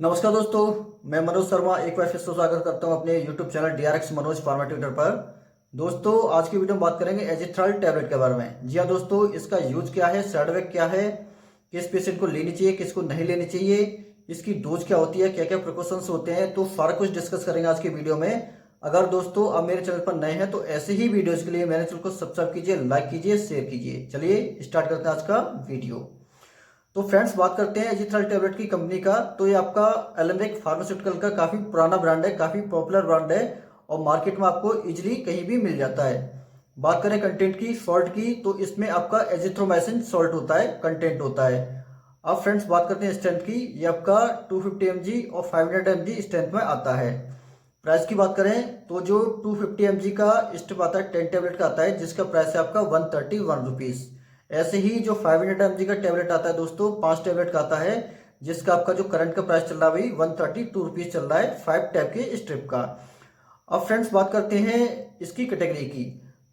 नमस्कार दोस्तों, मैं मनोज शर्मा एक बार फिर से स्वागत करता हूं अपने YouTube channel DRX Manoj pharma tutor पर। दोस्तों, आज की वीडियो में बात करेंगे एजिथ्राल टैबलेट के बारे में। जी हाँ दोस्तों, इसका यूज क्या है, साइड इफेक्ट क्या है, किस पेशेंट को लेनी चाहिए, किसको नहीं लेनी चाहिए, इसकी डोज क्या होती है, क्या क्या प्रिकॉशंस होते हैं, तो सारा कुछ डिस्कस करेंगे आज की वीडियो में। अगर दोस्तों आप मेरे चैनल पर नए हैं तो ऐसे ही वीडियोज के लिए मेरे चैनल को सब्सक्राइब कीजिए, लाइक कीजिए, शेयर कीजिए। चलिए स्टार्ट करते हैं आज का वीडियो। तो फ्रेंड्स, बात करते हैं एजिथ्राल टैबलेट की कंपनी का। तो ये आपका एलेम्बिक फार्मास्यूटिकल का काफ़ी पुराना ब्रांड है, काफ़ी पॉपुलर ब्रांड है और मार्केट में आपको इजीली कहीं भी मिल जाता है। बात करें कंटेंट की, सॉल्ट की, तो इसमें आपका एजिथ्रोमाइसिन सॉल्ट होता है, कंटेंट होता है। अब फ्रेंड्स, बात करते हैं स्ट्रेंथ की। ये आपका 250 mg और 500 mg स्ट्रेंथ में आता है। प्राइस की बात करें तो जो 250 mg का स्ट्रिप आता है 10 टैबलेट का आता है, जिसका प्राइस है आपका 131 रुपीज़। ऐसे ही जो 500 mg का टैबलेट आता है दोस्तों, 5 टैबलेट का आता है, जिसका आपका जो करंट का प्राइस चल रहा है भाई 132 रुपीज़ चल रहा है 5 टैब के स्ट्रिप का। अब फ्रेंड्स, बात करते हैं इसकी कैटेगरी की।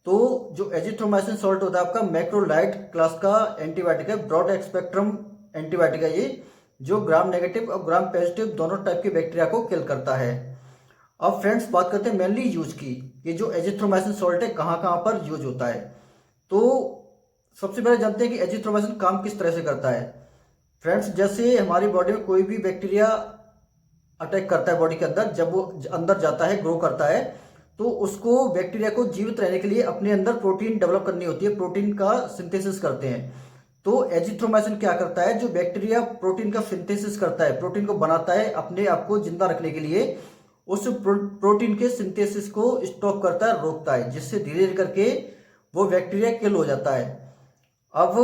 तो जो एजिथ्रोमाइसिन सॉल्ट होता है आपका मैक्रोलाइड क्लास का एंटीबायोटिक है, ब्रॉड एक्सपेक्ट्रम एंटीबायोटिक है ये, जो ग्राम नेगेटिव और ग्राम पॉजिटिव दोनों टाइप के बैक्टीरिया को किल करता है। अब फ्रेंड्स, बात करते हैं मेनली यूज की, कि जो एजिथ्रोमाइसिन सॉल्ट है कहाँ कहाँ पर यूज होता है। तो सबसे पहले जानते हैं कि एजिथ्रोमाइसिन काम किस तरह से करता है। फ्रेंड्स, जैसे हमारी बॉडी में कोई भी बैक्टीरिया अटैक करता है बॉडी के अंदर, जब वो अंदर जाता है, ग्रो करता है, तो उसको बैक्टीरिया को जीवित रहने के लिए अपने अंदर प्रोटीन डेवलप करनी होती है, प्रोटीन का सिंथेसिस करते हैं। तो एजिथ्रोमाइसिन क्या करता है, जो बैक्टीरिया प्रोटीन का सिंथेसिस करता है, प्रोटीन को बनाता है अपने आप को जिंदा रखने के लिए, उस प्रोटीन के सिंथेसिस को स्टॉप करता है, रोकता है, जिससे धीरे धीरे करके वो बैक्टीरिया किल हो जाता है। अब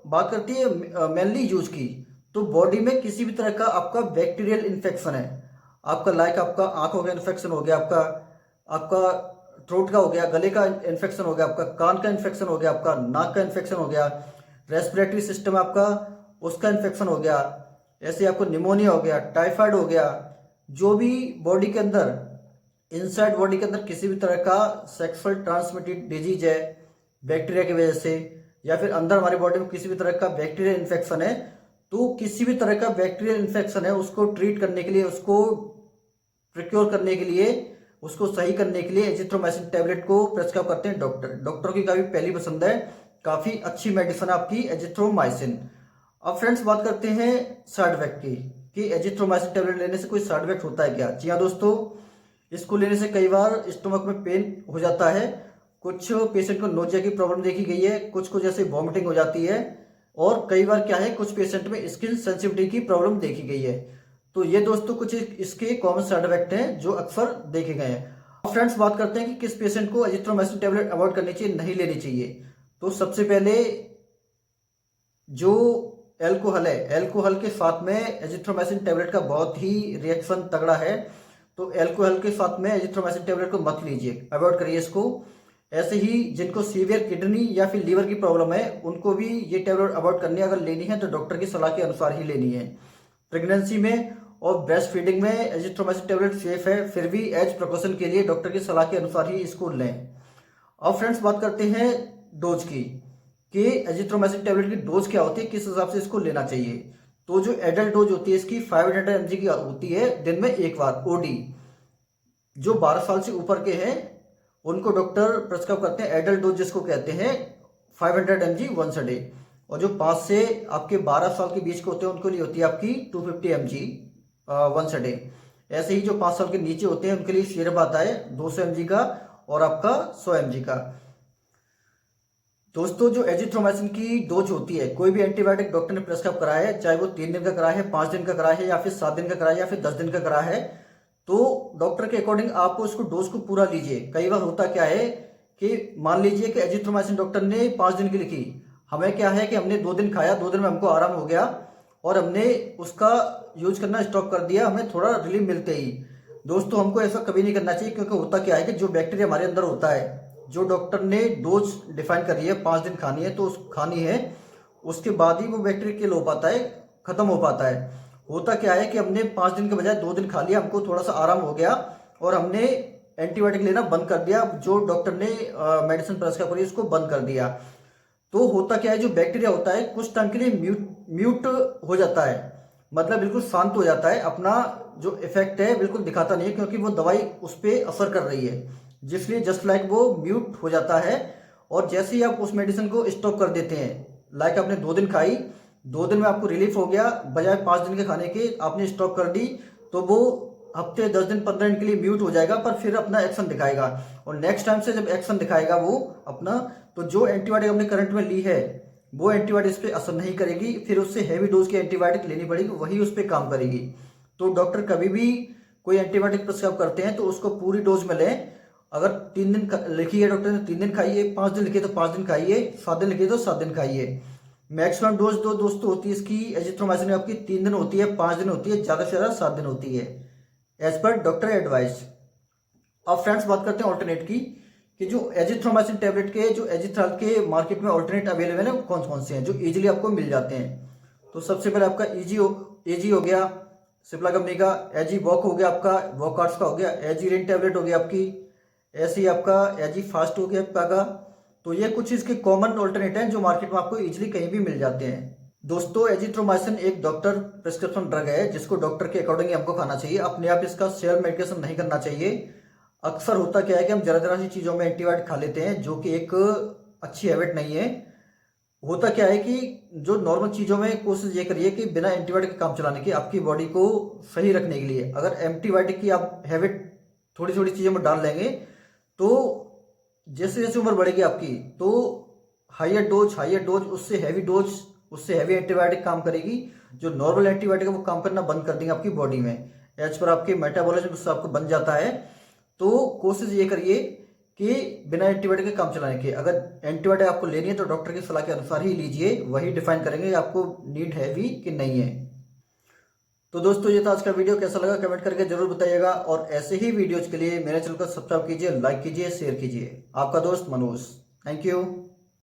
बात करती है मेनली यूज की। तो बॉडी में किसी भी तरह का आपका बैक्टीरियल इन्फेक्शन है, आपका लाइक आपका आंखों का इन्फेक्शन हो गया, आपका आपका थ्रोट का हो गया, गले का इन्फेक्शन हो गया, आपका कान का इन्फेक्शन हो गया, आपका नाक का इन्फेक्शन हो गया, रेस्पिरेटरी सिस्टम आपका उसका इन्फेक्शन हो गया, ऐसे आपको निमोनिया हो गया, टाइफाइड हो गया, जो भी बॉडी के अंदर, इनसाइड बॉडी के अंदर किसी भी तरह का सेक्सुअल ट्रांसमिटेड डिजीज है बैक्टीरिया की वजह से, या फिर अंदर हमारी बॉडी में किसी भी तरह का बैक्टीरियल इन्फेक्शन है, तो किसी भी तरह का बैक्टीरियल इन्फेक्शन है उसको ट्रीट करने के लिए, उसको प्रिक्योर करने के लिए, उसको सही करने के लिए एजिथ्रोमाइसिन टैबलेट को प्रेस्क्राइब करते हैं डॉक्टर की काफ़ी पहली पसंद है, काफ़ी अच्छी मेडिसिन आपकी एजिथ्रोमाइसिन। अब फ्रेंड्स, बात करते हैं साइड इफेक्ट की, कि एजिथ्रोमाइसिन टैबलेट लेने से कोई साइड इफेक्ट होता है क्या। जी हाँ दोस्तों, इसको लेने से कई बार स्टमक में पेन हो जाता है, कुछ पेशेंट को नोजिया की प्रॉब्लम देखी गई है, कुछ को जैसे वॉमिटिंग हो जाती है, और कई बार क्या है, कुछ पेशेंट में स्किन सेंसिटिविटी की प्रॉब्लम देखी गई है। तो ये दोस्तों कुछ इसके कॉमन साइड इफेक्ट हैं जो अक्सर देखे गए हैं। अब फ्रेंड्स, बात करते हैं कि किस पेशेंट को एजिथ्रोमाइसिन टैबलेट अवॉइड करनी चाहिए, नहीं लेनी चाहिए। तो सबसे पहले जो एल्कोहल है, एल्कोहल के साथ में एजिथ्रोमाइसिन टैबलेट का बहुत ही रिएक्शन तगड़ा है, तो एल्कोहल के साथ में एजिथ्रोमाइसिन टैबलेट को मत लीजिए, अवॉइड करिए इसको। ऐसे ही जिनको सीवियर किडनी या फिर लीवर की प्रॉब्लम है, उनको भी ये टैबलेट अवॉइड करनी है। अगर लेनी है तो डॉक्टर की सलाह के अनुसार ही लेनी है। प्रेगनेंसी में और ब्रेस्ट फीडिंग में एजिथ्रोमाइसिन टैबलेट सेफ है, फिर भी एज प्रिकॉशन के लिए डॉक्टर की सलाह के अनुसार ही इसको लें। अब फ्रेंड्स, बात करते हैं डोज की, कि एजिथ्रोमाइसिन टैबलेट की डोज क्या होती है, किस हिसाब से इसको लेना चाहिए। तो जो एडल्ट डोज होती है इसकी 500 mg की होती है, दिन में एक बार ओडी। जो 12 साल से ऊपर के हैं उनको डॉक्टर प्रेस्क्राइब करते हैं एडल्ट डोज, जिसको कहते हैं 500 mg वंस अ डे। और जो 5 से आपके 12 साल के बीच के होते हैं उनके लिए होती है आपकी 250 mg वंस अ डे। ऐसे ही जो 5 साल के नीचे होते हैं उनके लिए सिरप आता है 200 mg का और आपका 100 mg का। दोस्तों, जो एजिथ्रोमाइसिन की डोज होती है, कोई भी एंटीबायोटिक डॉक्टर ने प्रेस्क्राइब कराया है, चाहे वो 3 दिन का कराया है, 5 दिन का कराया है, या फिर 7 दिन का कराया है, या फिर 10 दिन का कराया है, तो डॉक्टर के अकॉर्डिंग आपको उसको डोज को पूरा लीजिए। कई बार होता क्या है कि मान लीजिए कि एजिथ्रोमाइसिन डॉक्टर ने 5 दिन की लिखी, हमें क्या है कि हमने 2 दिन खाया, 2 दिन में हमको आराम हो गया और हमने उसका यूज करना स्टॉप कर दिया, हमें थोड़ा रिलीफ मिलते ही। दोस्तों, हमको ऐसा कभी नहीं करना चाहिए, क्योंकि होता क्या है कि जो बैक्टीरिया हमारे अंदर होता है, जो डॉक्टर ने डोज डिफाइन करी है 5 दिन खानी है तो उस खानी है, उसके बाद ही वो बैक्टीरिया किल हो पाता है, खत्म हो पाता है। होता क्या है कि हमने 5 दिन के बजाय 2 दिन खा लिया, हमको थोड़ा सा आराम हो गया और हमने एंटीबायोटिक लेना बंद कर दिया, जो डॉक्टर ने मेडिसिन प्रेस्क्राइब करी उसको बंद कर दिया। तो होता क्या है, जो बैक्टीरिया होता है कुछ टाइम के लिए म्यूट हो जाता है, मतलब बिल्कुल शांत हो जाता है, अपना जो इफेक्ट है बिल्कुल दिखाता नहीं है, क्योंकि वो दवाई उस पर असर कर रही है, जिसलिए जस्ट लाइक वो म्यूट हो जाता है। और जैसे ही आप उस मेडिसिन को स्टॉप कर देते हैं, लाइक आपने 2 दिन खाई, 2 दिन में आपको रिलीफ हो गया, बजाय 5 दिन के खाने के आपने स्टॉप कर दी, तो वो हफ्ते 10 दिन 15 दिन के लिए म्यूट हो जाएगा, पर फिर अपना एक्शन दिखाएगा। और नेक्स्ट टाइम से जब एक्शन दिखाएगा वो अपना, तो जो एंटीबायोटिक हमने करंट में ली है वो एंटीबायोटिक इस पर असर नहीं करेगी, फिर उससे हैवी डोज की एंटीबायोटिक लेनी पड़ेगी, वही उस पर काम करेगी। तो डॉक्टर कभी भी कोई एंटीबायोटिक प्रिस्क्राइब करते हैं तो उसको पूरी डोज में लें। अगर 3 दिन लिखी है डॉक्टर ने 3 दिन खाइए, 5 दिन लिखी है तो 5 दिन खाइए, 7 दिन लिखी है तो 7 दिन खाइए। मैक्सिमम डोज दोस्तों होती है इसकी एजिथ्रोमाइसिन में आपकी 3 दिन होती है, 5 दिन होती है, ज़्यादा से ज़्यादा 7 दिन होती है, एज पर डॉक्टर एडवाइस। अब फ्रेंड्स बात करते हैं ऑल्टरनेट की, कि जो एजिथ्रोमाइसिन टैबलेट के जो एजिथ्राल के मार्केट में ऑल्टरनेट अवेलेबल है वो कौन कौन से हैं जो इजीली आपको मिल जाते हैं। तो सबसे पहले आपका एजी हो गया सिप्ला कंपनी का, एजी वॉक हो गया आपका, वॉकआर्ट्स का हो गया, एजी रेन टैबलेट हो गया आपकी, ऐसे ही आपका एजी फास्ट हो गया आपका। तो ये कुछ इसके कॉमन ऑल्टरनेट हैं जो मार्केट में आपको इजीली कहीं भी मिल जाते हैं। दोस्तों एजिथ्रोमाइसिन एक डॉक्टर प्रिस्क्रिप्शन ड्रग है, जिसको डॉक्टर के अकॉर्डिंग हमको खाना चाहिए, अपने आप इसका सेल्फ मेडिकेशन नहीं करना चाहिए। अक्सर होता क्या है कि हम जरा जरा सी चीज़ों में एंटीबायोटिक खा लेते हैं, जो कि एक अच्छी हैबिट नहीं है। होता क्या है कि जो नॉर्मल चीज़ों में कोशिश ये करिए कि बिना एंटीबायोटिक के काम चलाने की, आपकी बॉडी को सही रखने के लिए। अगर एंटीबायोटिक की आप हैबिट थोड़ी थोड़ी चीज़ों में डाल लेंगे, तो जैसे जैसे उम्र बढ़ेगी आपकी, तो हायर डोज उससे हैवी एंटीबायोटिक काम करेगी। जो नॉर्मल एंटीबायोटिक है वो काम करना बंद कर देंगे आपकी बॉडी में, एज पर आपके मेटाबॉलिज्म उससे आपको बन जाता है। तो कोशिश ये करिए कि बिना एंटीबायोटिक के काम चलाने के, अगर एंटीबायोटिक आपको लेनी है तो डॉक्टर की सलाह के अनुसार ही लीजिए, वही डिफाइन करेंगे आपको नीड है भी कि नहीं है। तो दोस्तों ये था आज का वीडियो, कैसा लगा कमेंट करके जरूर बताइएगा, और ऐसे ही वीडियोज के लिए मेरे चैनल को सब्सक्राइब कीजिए, लाइक कीजिए, शेयर कीजिए। आपका दोस्त मनोज, थैंक यू।